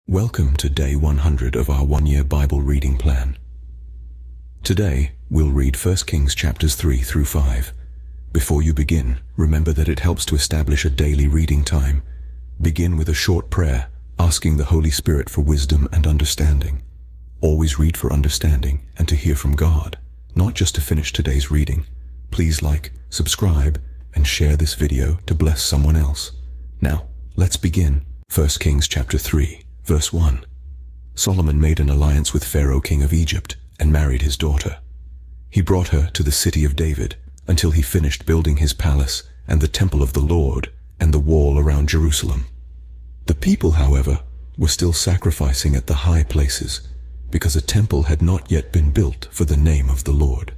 Welcome to day 100 of our one-year Bible reading plan. Today, we'll read 1 Kings chapters 3 through 5. Before you begin, remember that it helps to establish a daily reading time. Begin with a short prayer, asking the Holy Spirit for wisdom and understanding. Always read for understanding and to hear from God, not just to finish today's reading. Please like, subscribe, and share this video to bless someone else. Now, let's begin. 1 Kings chapter 3. Verse 1. Solomon made an alliance with Pharaoh, king of Egypt, and married his daughter. He brought her to the city of David until he finished building his palace and the temple of the Lord and the wall around Jerusalem. The people, however, were still sacrificing at the high places because a temple had not yet been built for the name of the Lord.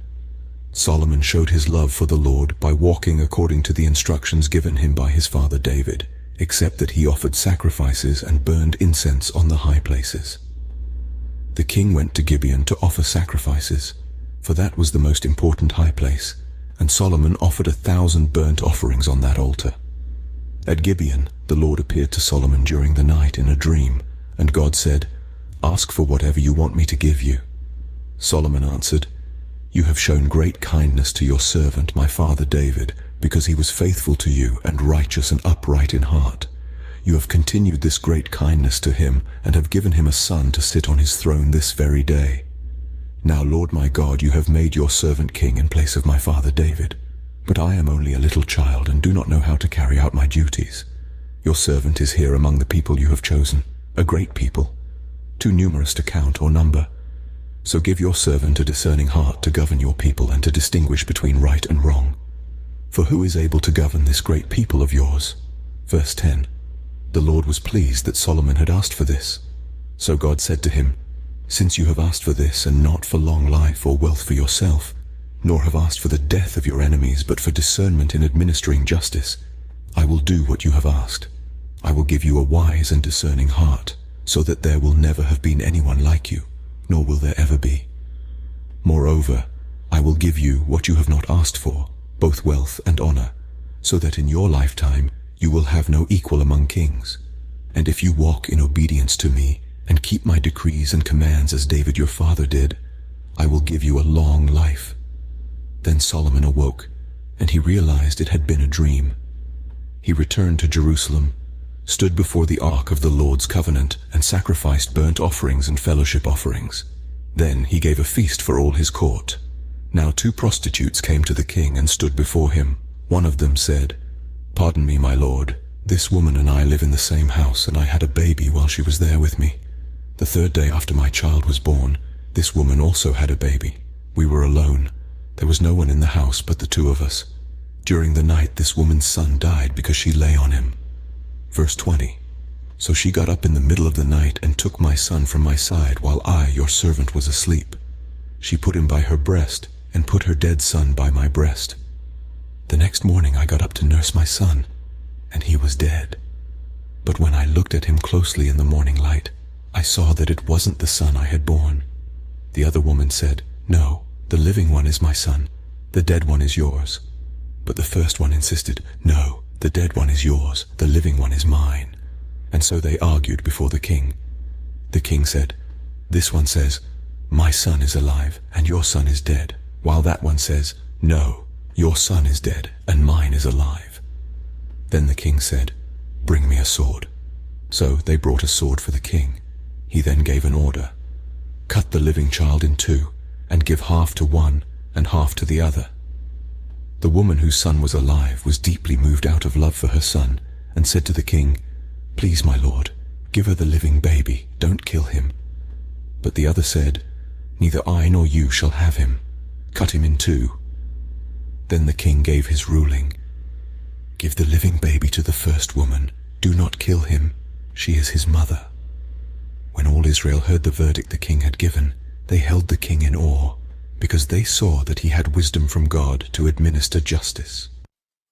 Solomon showed his love for the Lord by walking according to the instructions given him by his father David, except that he offered sacrifices and burned incense on the high places. The king went to Gibeon to offer sacrifices, for that was the most important high place, and Solomon offered 1,000 burnt offerings on that altar. At Gibeon, the Lord appeared to Solomon during the night in a dream, and God said, "Ask for whatever you want me to give you." Solomon answered, "You have shown great kindness to your servant, my father David, because he was faithful to you and righteous and upright in heart. You have continued this great kindness to him and have given him a son to sit on his throne this very day. Now, Lord my God, you have made your servant king in place of my father David. But I am only a little child and do not know how to carry out my duties. Your servant is here among the people you have chosen, a great people, too numerous to count or number. So give your servant a discerning heart to govern your people and to distinguish between right and wrong. For who is able to govern this great people of yours?" Verse 10. The Lord was pleased that Solomon had asked for this. So God said to him, "Since you have asked for this and not for long life or wealth for yourself, nor have asked for the death of your enemies but for discernment in administering justice, I will do what you have asked. I will give you a wise and discerning heart, so that there will never have been anyone like you, nor will there ever be. Moreover, I will give you what you have not asked for, both wealth and honor, so that in your lifetime you will have no equal among kings. And if you walk in obedience to me and keep my decrees and commands as David your father did, I will give you a long life." Then Solomon awoke, and he realized it had been a dream. He returned to Jerusalem, stood before the ark of the Lord's covenant, and sacrificed burnt offerings and fellowship offerings. Then he gave a feast for all his court. Now 2 prostitutes came to the king and stood before him. One of them said, "Pardon me, my lord, this woman and I live in the same house, and I had a baby while she was there with me. The 3rd day after my child was born, this woman also had a baby. We were alone. There was no one in the house but the 2 of us. During the night this woman's son died because she lay on him." Verse 20. "So she got up in the middle of the night and took my son from my side while I, your servant, was asleep. She put him by her breast and put her dead son by my breast. The next morning I got up to nurse my son, and he was dead. But when I looked at him closely in the morning light, I saw that it wasn't the son I had born." The other woman said, "No, the living one is my son. The dead one is yours." But the first one insisted, "No, the dead one is yours. The living one is mine." And so they argued before the king. The king said, "This one says, 'My son is alive, and your son is dead,' while that one says, 'No, your son is dead, and mine is alive.'" Then the king said, "Bring me a sword." So they brought a sword for the king. He then gave an order, "Cut the living child in 2, and give half to one and half to the other." The woman whose son was alive was deeply moved out of love for her son, and said to the king, "Please, my lord, give her the living baby, don't kill him." But the other said, "Neither I nor you shall have him. Cut him in 2. Then the king gave his ruling, "Give the living baby to the first woman. Do not kill him. She is his mother." When all Israel heard the verdict the king had given, they held the king in awe, because they saw that he had wisdom from God to administer justice.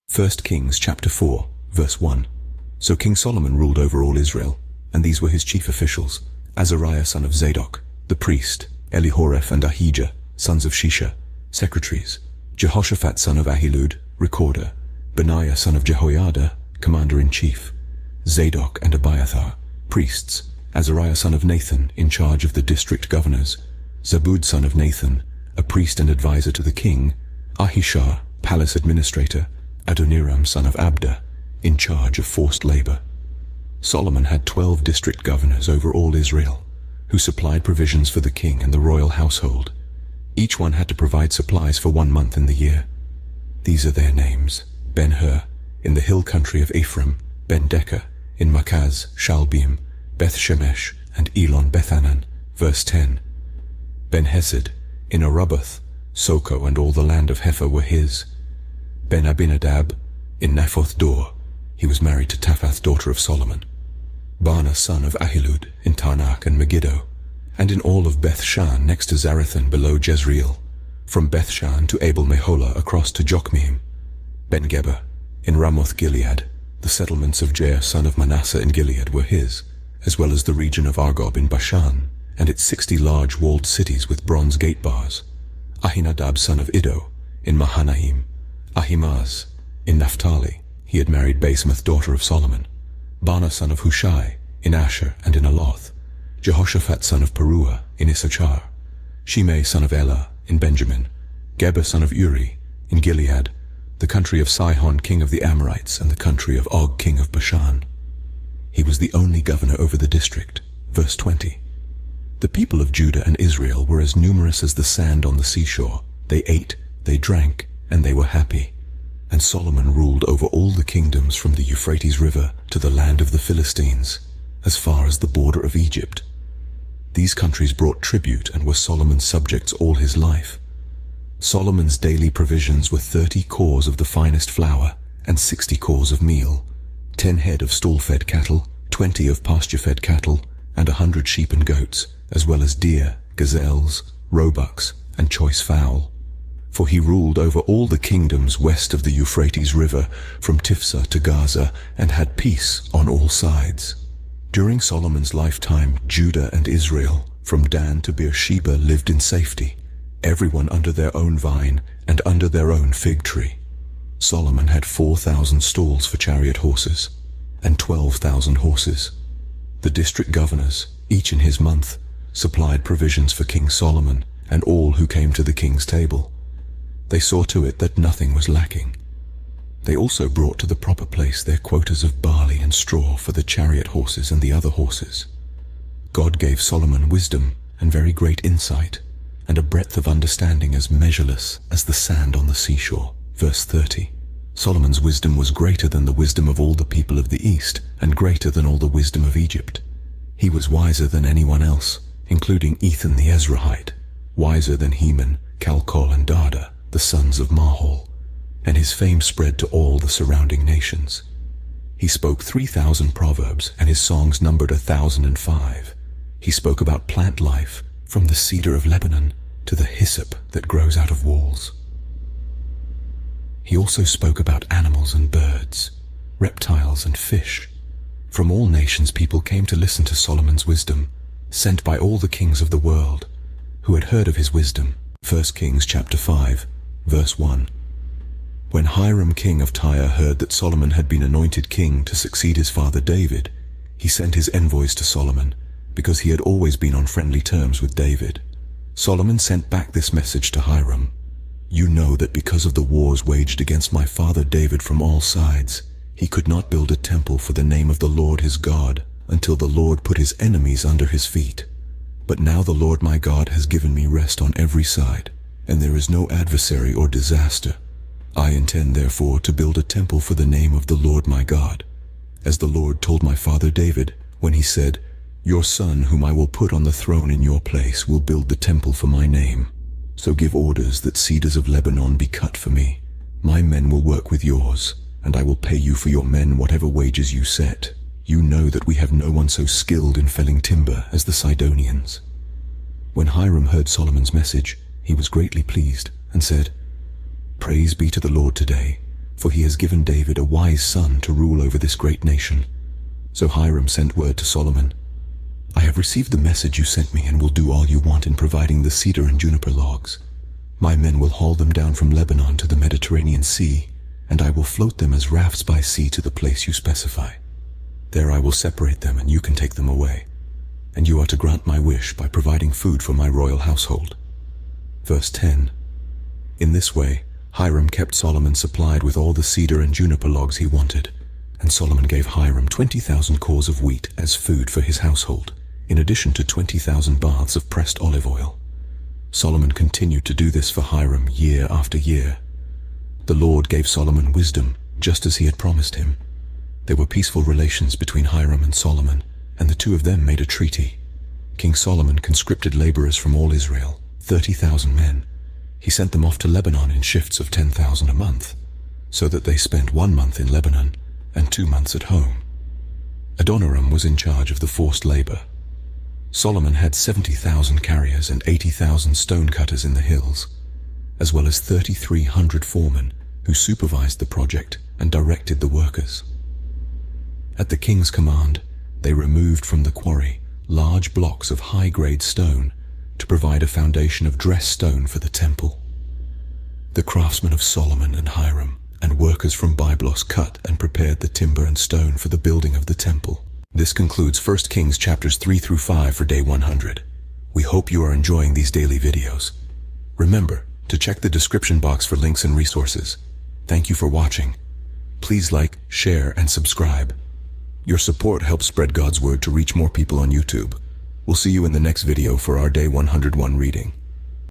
1 Kings chapter 4, verse 1. So King Solomon ruled over all Israel, and these were his chief officials: Azariah son of Zadok, the priest; Elihoreph and Ahijah, sons of Shisha, secretaries; Jehoshaphat son of Ahilud, recorder; Benaiah son of Jehoiada, commander-in-chief; Zadok and Abiathar, priests; Azariah son of Nathan, in charge of the district governors, Zabud son of Nathan, a priest and advisor to the king, Ahishar, palace administrator, Adoniram son of Abda, in charge of forced labor. Solomon had 12 district governors over all Israel, who supplied provisions for the king and the royal household. Each one had to provide supplies for 1 month in the year. These are their names: Ben-Hur, in the hill country of Ephraim; Ben-Decker, in Makaz, Shalbim, Beth-Shemesh, and Elon Bethanan. Verse 10. Ben-Hesed, in Arubboth; Soko and all the land of Hepher were his. Ben-Abinadab, in Naphoth Dor; he was married to Taphath, daughter of Solomon. Baana son of Ahilud, in Taanach and Megiddo, and in all of Beth-Shan next to Zarethan below Jezreel, from Beth-Shan to Abel-Meholah across to Jokmeam. Ben-Geber, in Ramoth-Gilead; the settlements of Jair son of Manasseh in Gilead were his, as well as the region of Argob in Bashan, and its 60 large walled cities with bronze gate bars. Ahinadab son of Iddo, in Mahanaim. Ahimaaz, in Naphtali; he had married Basemath, daughter of Solomon. Baana son of Hushai, in Asher and in Aloth. Jehoshaphat son of Peruah, in Issachar. Shimei son of Elah, in Benjamin. Geber son of Uri, in Gilead, the country of Sihon king of the Amorites and the country of Og king of Bashan. He was the only governor over the district. Verse 20. The people of Judah and Israel were as numerous as the sand on the seashore. They ate, they drank, and they were happy. And Solomon ruled over all the kingdoms from the Euphrates River to the land of the Philistines, as far as the border of Egypt. These countries brought tribute and were Solomon's subjects all his life. Solomon's daily provisions were 30 cors of the finest flour and 60 cors of meal, 10 head of stall-fed cattle, 20 of pasture-fed cattle, and 100 sheep and goats, as well as deer, gazelles, roebucks, and choice fowl. For he ruled over all the kingdoms west of the Euphrates River, from Tifsah to Gaza, and had peace on all sides. During Solomon's lifetime, Judah and Israel, from Dan to Beersheba, lived in safety, everyone under their own vine and under their own fig tree. Solomon had 4,000 stalls for chariot horses, and 12,000 horses. The district governors, each in his month, supplied provisions for King Solomon and all who came to the king's table. They saw to it that nothing was lacking. They also brought to the proper place their quotas of barley and straw for the chariot horses and the other horses. God gave Solomon wisdom and very great insight, and a breadth of understanding as measureless as the sand on the seashore. Verse 30. Solomon's wisdom was greater than the wisdom of all the people of the East, and greater than all the wisdom of Egypt. He was wiser than anyone else, including Ethan the Ezrahite, wiser than Heman, Calcol, and Dada, the sons of Mahol, and his fame spread to all the surrounding nations. He spoke 3,000 proverbs, and his songs numbered 1,005. He spoke about plant life, from the cedar of Lebanon to the hyssop that grows out of walls. He also spoke about animals and birds, reptiles and fish. From all nations people came to listen to Solomon's wisdom, sent by all the kings of the world, who had heard of his wisdom. 1 Kings chapter 5, verse 1. When Hiram king of Tyre heard that Solomon had been anointed king to succeed his father David, he sent his envoys to Solomon, because he had always been on friendly terms with David. Solomon sent back this message to Hiram: "You know that because of the wars waged against my father David from all sides, he could not build a temple for the name of the Lord his God until the Lord put his enemies under his feet. But now the Lord my God has given me rest on every side, and there is no adversary or disaster. I intend therefore to build a temple for the name of the Lord my God, as the Lord told my father David when he said, 'Your son whom I will put on the throne in your place will build the temple for my name.' So give orders that cedars of Lebanon be cut for me. My men will work with yours, and I will pay you for your men whatever wages you set. You know that we have no one so skilled in felling timber as the Sidonians." When Hiram heard Solomon's message, he was greatly pleased, and said, "Praise be to the Lord today, for he has given David a wise son to rule over this great nation." So Hiram sent word to Solomon, "I have received the message you sent me and will do all you want in providing the cedar and juniper logs. My men will haul them down from Lebanon to the Mediterranean Sea, and I will float them as rafts by sea to the place you specify. There I will separate them and you can take them away. and you are to grant my wish by providing food for my royal household. Verse 10. In this way, Hiram kept Solomon supplied with all the cedar and juniper logs he wanted, and Solomon gave Hiram 20,000 cores of wheat as food for his household, in addition to 20,000 baths of pressed olive oil. Solomon continued to do this for Hiram year after year. The Lord gave Solomon wisdom, just as he had promised him. There were peaceful relations between Hiram and Solomon, and the two of them made a treaty. King Solomon conscripted laborers from all Israel, 30,000 men. He sent them off to Lebanon in shifts of 10,000 a month, so that they spent 1 month in Lebanon and 2 months at home. Adoniram was in charge of the forced labor. Solomon had 70,000 carriers and 80,000 stone cutters in the hills, as well as 3,300 foremen who supervised the project and directed the workers. At the king's command, they removed from the quarry large blocks of high-grade stone to provide a foundation of dressed stone for the temple. The craftsmen of Solomon and Hiram and workers from Byblos cut and prepared the timber and stone for the building of the temple. This concludes 1 Kings chapters 3 through 5 for day 100. We hope you are enjoying these daily videos. Remember to check the description box for links and resources. Thank you for watching. Please like, share, and subscribe. Your support helps spread God's word to reach more people on YouTube. We'll see you in the next video for our day 101 reading.